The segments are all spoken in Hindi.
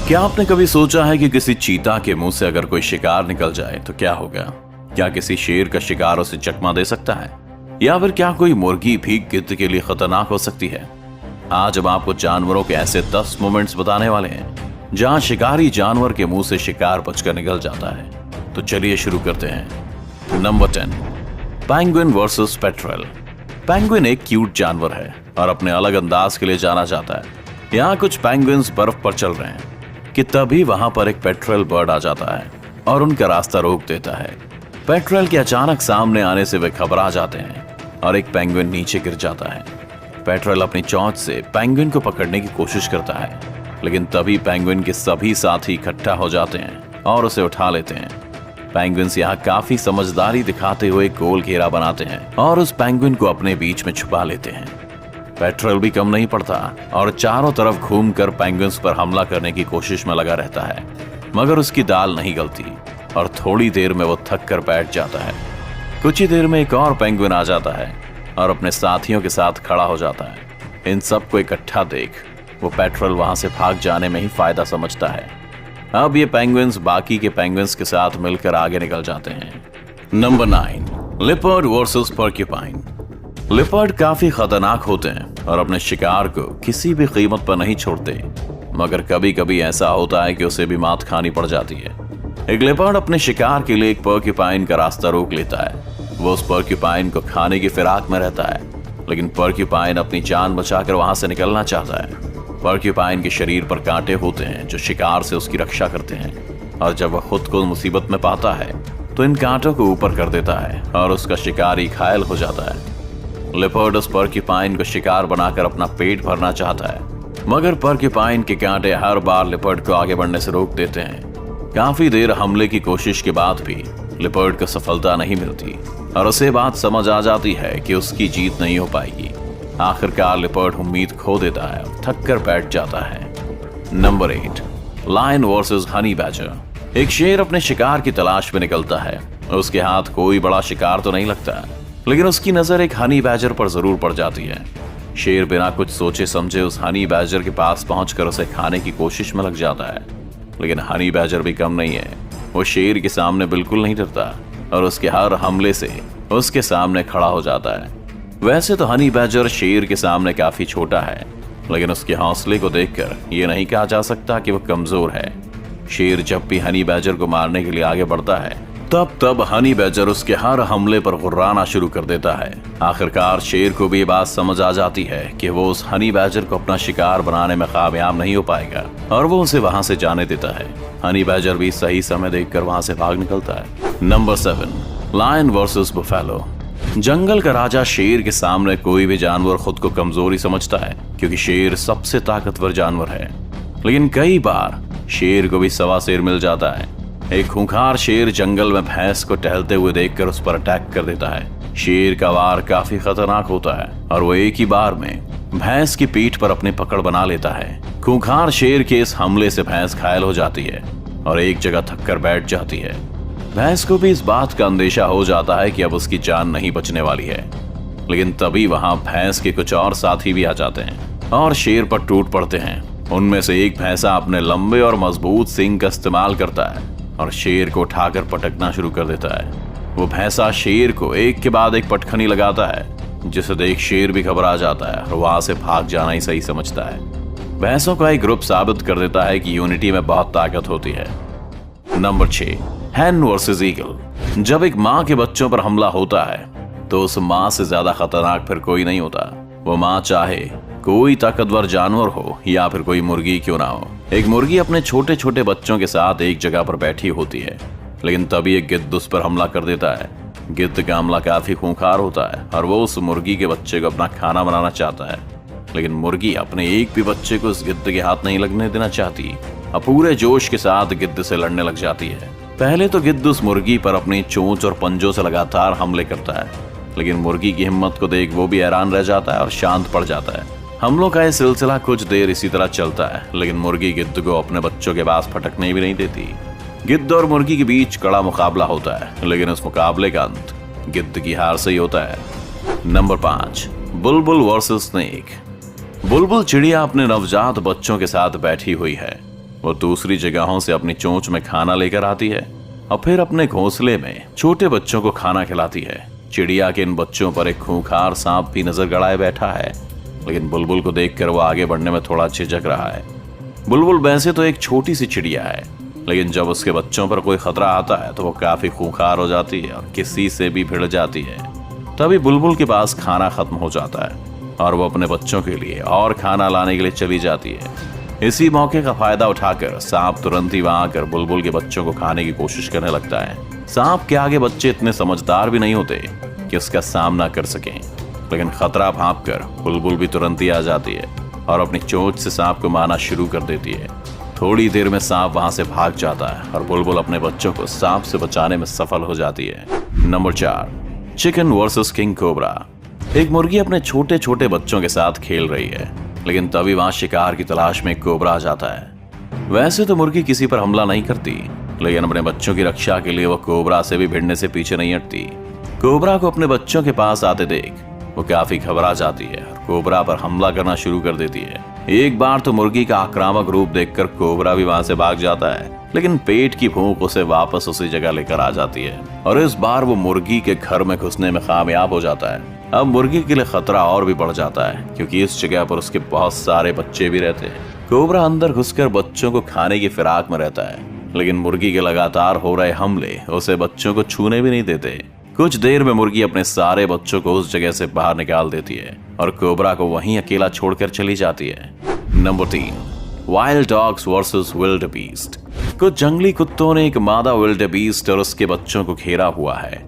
क्या आपने कभी सोचा है कि किसी चीता के मुंह से अगर कोई शिकार निकल जाए तो क्या होगा? क्या किसी शेर का शिकार उसे चकमा दे सकता है, या फिर क्या कोई मुर्गी भी गिद्ध के लिए खतरनाक हो सकती है? आज हम आपको जानवरों के ऐसे 10 मोमेंट्स बताने वाले हैं जहां शिकारी जानवर के मुंह से शिकार बचकर निकल जाता है। तो चलिए शुरू करते हैं। Number 10, penguin versus petrol. Penguin एक क्यूट जानवर है और अपने अलग अंदाज के लिए जाना जाता है। यहाँ कुछ पेंगुइन्स बर्फ पर चल रहे हैं कि तभी वहां पर एक पेट्रोल बर्ड आ जाता है और उनका रास्ता रोक देता है। पेट्रोल के अचानक सामने आने से वे घबरा जाते हैं और एक पेंगुइन नीचे गिर जाता है। पेट्रोल अपनी चोंच से पेंगुइन को पकड़ने की कोशिश करता है, लेकिन तभी पेंगुइन के सभी साथी इकट्ठा हो जाते हैं और उसे उठा लेते हैं। पेंगुइन्स यहाँ काफी समझदारी दिखाते हुए गोल घेरा बनाते हैं और उस पेंगुइन को अपने बीच में छुपा लेते हैं। पेट्रोल भी कम नहीं पड़ता और चारों तरफ घूमकर पेंगुइन्स पर हमला करने की कोशिश में लगा रहता है, मगर उसकी दाल नहीं गलती और थोड़ी देर में वो थक कर बैठ जाता है। कुछ ही देर में एक और पेंगुइन आ जाता है और अपने साथियों के साथ खड़ा हो जाता है। इन सबको इकट्ठा देख वो पेट्रोल वहां से भाग जाने में ही फायदा समझता है। अब ये पेंगुइन्स बाकी के पेंगुइन्स के साथ मिलकर आगे निकल जाते हैं। Number 9, leopard versus porcupine. Leopard काफी खतरनाक होते हैं और अपने शिकार को किसी भी कीमत पर नहीं छोड़ते, मगर कभी कभी ऐसा होता है कि उसे भी मात खानी पड़ जाती है। एक लिपर्ड अपने शिकार के लिए एक पोर्क्यूपाइन का रास्ता रोक लेता है। वो उस पोर्क्यूपाइन को खाने की फिराक में रहता है, लेकिन पोर्क्यूपाइन अपनी जान बचाकर वहां से निकलना चाहता है। पोर्क्यूपाइन के शरीर पर कांटे होते हैं जो शिकार से उसकी रक्षा करते हैं, और जब वह खुद को मुसीबत में पाता है तो इन कांटों को ऊपर कर देता है और उसका शिकारी घायल हो जाता है। लिपर्ड उस पोर्क्यूपाइन को शिकार बनाकर अपना पेट भरना चाहता है, मगर पोर्क्यूपाइन के कांटे हर बार लिपर्ड को आगे बढ़ने से रोक देते हैं। काफी देर हमले की कोशिश के बाद भी लिपर्ड को सफलता नहीं मिलती और उसे बात समझ आ जाती है कि उसकी जीत नहीं हो पाएगी। आखिरकार लिपर्ड उम्मीद खो देता है और थक कर बैठ जाता है। Number 8, lion versus honey badger. एक शेर अपने शिकार की तलाश में निकलता है। उसके हाथ कोई बड़ा शिकार तो नहीं लगता, लेकिन उसकी नजर एक हनी बैजर पर जरूर पड़ जाती है। शेर बिना कुछ सोचे समझे उस हनी बैजर के पास पहुंचकर उसे खाने की कोशिश में लग जाता है, लेकिन हनी बैजर भी कम नहीं है। वो शेर के सामने बिल्कुल नहीं डरता और उसके हर हमले से उसके सामने खड़ा हो जाता है। वैसे तो हनी बैजर शेर के सामने काफी छोटा है, लेकिन उसके हौसले को देखकर ये नहीं कहा जा सकता कि वो कमजोर है। शेर जब भी हनी बैजर को मारने के लिए आगे बढ़ता है तब हनी बैजर उसके हर हमले पर गुर्राना शुरू कर देता है। आखिरकार शेर को भी ये बात समझ आ जाती है कि वो उस हनी बैजर को अपना शिकार बनाने में कामयाब नहीं हो पाएगा और वो उसे वहां से जाने देता है। हनी बैजर भी सही समय देखकर वहां से भाग निकलता है। Number 7, lion versus buffalo. जंगल का राजा शेर के सामने कोई भी जानवर खुद को कमजोरी समझता है, क्योंकि शेर सबसे ताकतवर जानवर है। लेकिन कई बार शेर को भी सवा शेर मिल जाता है। एक खूंखार शेर जंगल में भैंस को टहलते हुए देखकर उस पर अटैक कर देता है। शेर का वार काफी खतरनाक होता है और वो एक ही बार में भैंस की पीठ पर अपनी पकड़ बना लेता है। खूंखार शेर के इस हमले से भैंस घायल हो जाती है और एक जगह थक कर बैठ जाती है। भैंस को भी इस बात का अंदेशा हो जाता है कि अब उसकी जान नहीं बचने वाली है, लेकिन तभी वहां भैंस के कुछ और साथी भी आ जाते हैं और शेर पर टूट पड़ते हैं। उनमें से एक भैंसा अपने लंबे और मजबूत सींग का इस्तेमाल करता है और शेर को उठाकर पटकना शुरू कर देता है। वो भैंसा शेर को एक के बाद एक पटखनी लगाता है, जिसे देख शेर भी घबरा जाता है और वहां से भाग जाना ही सही समझता है। भैंसों का एक ग्रुप साबित कर देता है कि यूनिटी में बहुत ताकत होती है। नंबर 6, हैन वर्सेस ईगल। जब एक माँ के बच्चों पर हमला होता है तो उस माँ से ज्यादा खतरनाक फिर कोई नहीं होता। वो माँ चाहे कोई ताकतवर जानवर हो या फिर कोई मुर्गी क्यों ना हो। एक मुर्गी अपने छोटे छोटे बच्चों के साथ एक जगह पर बैठी होती है, लेकिन तभी एक गिद्ध उस पर हमला कर देता है। गिद्ध का हमला काफी खूंखार होता है और वो उस मुर्गी के बच्चे को अपना खाना बनाना चाहता है, लेकिन मुर्गी अपने एक भी बच्चे को उस गिद्ध के हाथ नहीं लगने देना चाहती और पूरे जोश के साथ गिद्ध से लड़ने लग जाती है। पहले तो गिद्ध उस मुर्गी पर अपनी चोंच और पंजों से लगातार हमले करता है, लेकिन मुर्गी की हिम्मत को देख वो भी हैरान रह जाता है और शांत पड़ जाता है। हमलों का यह सिलसिला कुछ देर इसी तरह चलता है, लेकिन मुर्गी गिद्ध को अपने बच्चों के पास फटकने भी नहीं देती। गिद्ध और मुर्गी के बीच कड़ा मुकाबला होता है, लेकिन उस मुकाबले का अंत गिद्ध की हार से ही होता है। नंबर 5, बुलबुल वर्सेस स्नेक। बुलबुल चिड़िया अपने नवजात बच्चों के साथ बैठी हुई है। वो दूसरी जगहों से अपनी चोंच में खाना लेकर आती है और फिर अपने घोंसले में छोटे बच्चों को खाना खिलाती है। चिड़िया के इन बच्चों पर एक खूंखार सांप भी नजर गड़ाए बैठा है, लेकिन बुलबुल को देखकर वो आगे बढ़ने में थोड़ा झिझक रहा है। बुलबुल वैसे तो एक छोटी सी चिड़िया है, लेकिन जब उसके बच्चों पर कोई खतरा आता है तो वो काफी खूंखार हो जाती है और किसी से भी भिड़ जाती है। तभी बुलबुल के पास खाना खत्म हो जाता है और वो अपने बच्चों के लिए और खाना लाने के लिए चली जाती है। इसी मौके का फायदा उठाकर सांप तुरंत ही वहां आकर बुलबुल के बच्चों को खाने की कोशिश करने लगता है। सांप के आगे बच्चे इतने समझदार भी नहीं होते कि उसका सामना कर सकें, लेकिन खतरा भांपकर बुलबुल भी तुरंत ही आ जाती है और अपनी चोंच से सांप को मारना शुरू कर देती है। थोड़ी देर में सांप वहां से भाग जाता है और बुलबुल अपने बच्चों को सांप से बचाने में सफल हो जाती है। Number 4, chicken versus king cobra. एक मुर्गी अपने छोटे छोटे बच्चों के साथ खेल रही है, लेकिन तभी वहां शिकार की तलाश में एक कोबरा आ जाता है। वैसे तो मुर्गी किसी पर हमला नहीं करती, लेकिन अपने बच्चों की रक्षा के लिए वो कोबरा से भी भिड़ने से पीछे नहीं हटती। कोबरा को अपने बच्चों के पास आते देख वो काफी घबरा जाती है और कोबरा पर हमला करना शुरू कर देती है। एक बार तो मुर्गी का आक्रामक रूप देखकर कोबरा भी वहां से भाग जाता है, लेकिन पेट की भूख उसे वापस उसी जगह लेकर आ जाती है और इस बार वो मुर्गी के घर में घुसने में कामयाब हो जाता है। अब मुर्गी के लिए खतरा और भी बढ़ जाता है, क्योंकि इस जगह पर उसके बहुत सारे बच्चे भी रहते हैं। कोबरा अंदर घुसकर बच्चों को खाने की फिराक में रहता है, लेकिन मुर्गी के लगातार हो रहे हमले उसे बच्चों को छूने भी नहीं देते। कुछ देर में मुर्गी अपने सारे बच्चों को उस जगह से बाहर निकाल देती है और कोबरा को वहीं अकेला छोड़कर चली जाती है। Number 3, wild dogs versus wildebeest. कुछ जंगली कुत्तों ने एक मादा विल्ड बीस्ट और उसके बच्चों को घेरा हुआ है।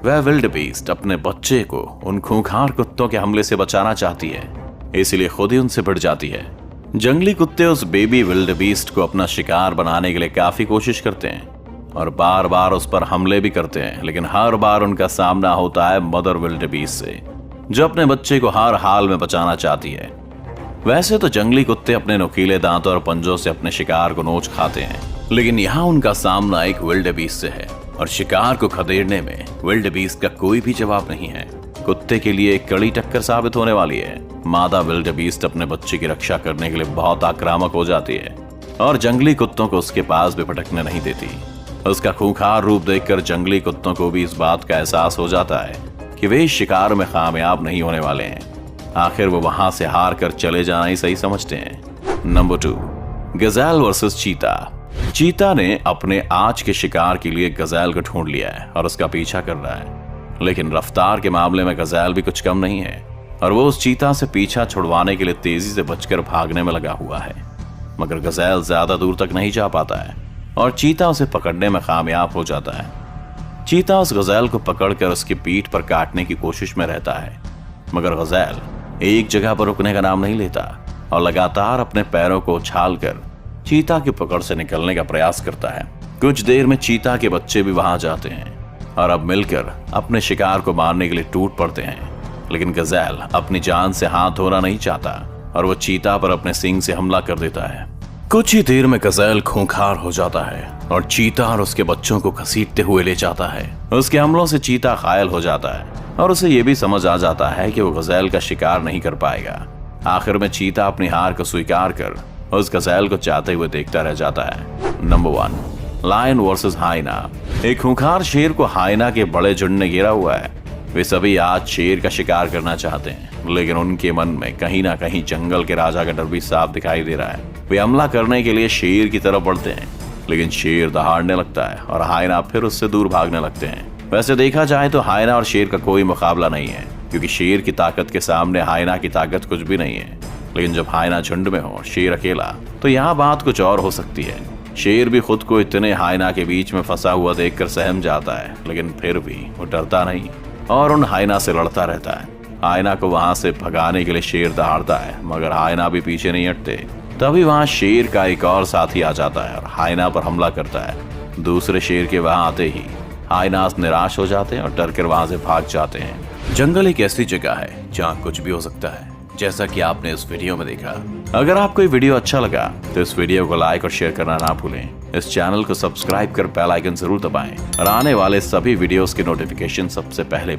वह विल्ड बीस्ट अपने बच्चे को उन खूंखार कुत्तों के हमले से बचाना चाहती है, इसलिए खुद ही उनसे भिड़ जाती है। जंगली कुत्ते उस बेबी विल्ड बीस्ट को अपना शिकार बनाने के लिए काफी कोशिश करते हैं और बार बार उस पर हमले भी करते हैं, लेकिन हर बार उनका सामना होता है मदर विल्ड बीस्ट से, जो अपने बच्चे को हर हाल में बचाना चाहती है। वैसे तो जंगली कुत्ते अपने नुकीले दांतों और पंजों से अपने शिकार को नोच खाते हैं, लेकिन यहाँ उनका सामना एक विल्ड बीस्ट से है और शिकार को खदेड़ने में विल्ड बीस्ट का कोई भी जवाब नहीं है। कुत्ते के लिए एक कड़ी टक्कर साबित होने वाली है। मादा विल्ड बीस्ट अपने बच्चे की रक्षा करने के लिए बहुत आक्रामक हो जाती है और जंगली कुत्तों को उसके पास भी भटकने नहीं देती। उसका खूंखार रूप देखकर जंगली कुत्तों को भी इस बात का एहसास हो जाता है कि वे इस शिकार में कामयाब नहीं होने वाले हैं। आखिर वो वहां से हार कर चले जाना ही सही समझते हैं। नंबर 2, गजेल वर्सेस चीता। चीता ने अपने आज के शिकार के लिए गजेल को ढूंढ लिया है और उसका पीछा कर रहा है, लेकिन रफ्तार के मामले में गजेल भी कुछ कम नहीं है और वो उस चीता से पीछा छुड़वाने के लिए तेजी से बचकर भागने में लगा हुआ है। मगर गजेल ज्यादा दूर तक नहीं जा पाता है और चीता उसे पकड़ने में कामयाब हो जाता है। चीता उस गजेल को पकड़कर उसकी पीठ पर काटने की कोशिश में रहता है, मगर गजेल एक जगह पर रुकने का नाम नहीं लेता और लगातार अपने पैरों को उछालकर चीता की पकड़ से निकलने का प्रयास करता है। कुछ देर में चीता के बच्चे भी वहां जाते हैं और अब मिलकर अपने शिकार को मारने के लिए टूट पड़ते हैं, लेकिन गजेल अपनी जान से हाथ धोना नहीं चाहता और वो चीता पर अपने सींग से हमला कर देता है। कुछ ही देर में गजेल खूंखार हो जाता है और चीता और उसके बच्चों को घसीटते हुए ले जाता है। उसके हमलों से चीता घायल हो जाता है और उसे ये भी समझ आ जाता है कि वो गजेल का शिकार नहीं कर पाएगा। आखिर में चीता अपनी हार को स्वीकार कर उस गजेल को चाहते हुए देखता रह जाता है। Number 1, lion versus hyena. एक खूंखार शेर को हाइना के बड़े झुंड ने घेरा हुआ है। वे सभी आज शेर का शिकार करना चाहते हैं, लेकिन उनके मन में कहीं ना कहीं जंगल के राजा का डर भी साफ दिखाई दे रहा है। वे हमला करने के लिए शेर की तरफ बढ़ते हैं, लेकिन शेर दहाड़ने लगता है और हाइना फिर उससे दूर भागने लगते हैं। वैसे देखा जाए तो हाइना और शेर का कोई मुकाबला नहीं है, क्योंकि शेर की ताकत के सामने हाइना की ताकत कुछ भी नहीं है। लेकिन जब हाइना झुंड में हो, शेर अकेला, तो यहाँ बात कुछ और हो सकती है। शेर भी खुद को इतने हाइना के बीच में फंसा हुआ देखकर सहम जाता है, लेकिन फिर भी वो डरता नहीं और उन हाइना से लड़ता रहता है। हाइना को वहां से भगाने के लिए शेर दहाड़ता है, मगर हाइना भी पीछे नहीं हटते। तभी वहां शेर का एक और साथी आ जाता है और हाइना पर हमला करता है। दूसरे शेर के वहां आते ही हाइनास निराश हो जाते हैं और डर कर वहां से भाग जाते हैं। जंगल एक ऐसी जगह है जहाँ कुछ भी हो सकता है, जैसा कि आपने इस वीडियो में देखा। अगर आपको ये वीडियो अच्छा लगा तो इस वीडियो को लाइक और शेयर करना ना भूलें। इस चैनल को सब्सक्राइब कर बेल आइकन जरूर दबाएं और आने वाले सभी वीडियोस के नोटिफिकेशन सबसे पहले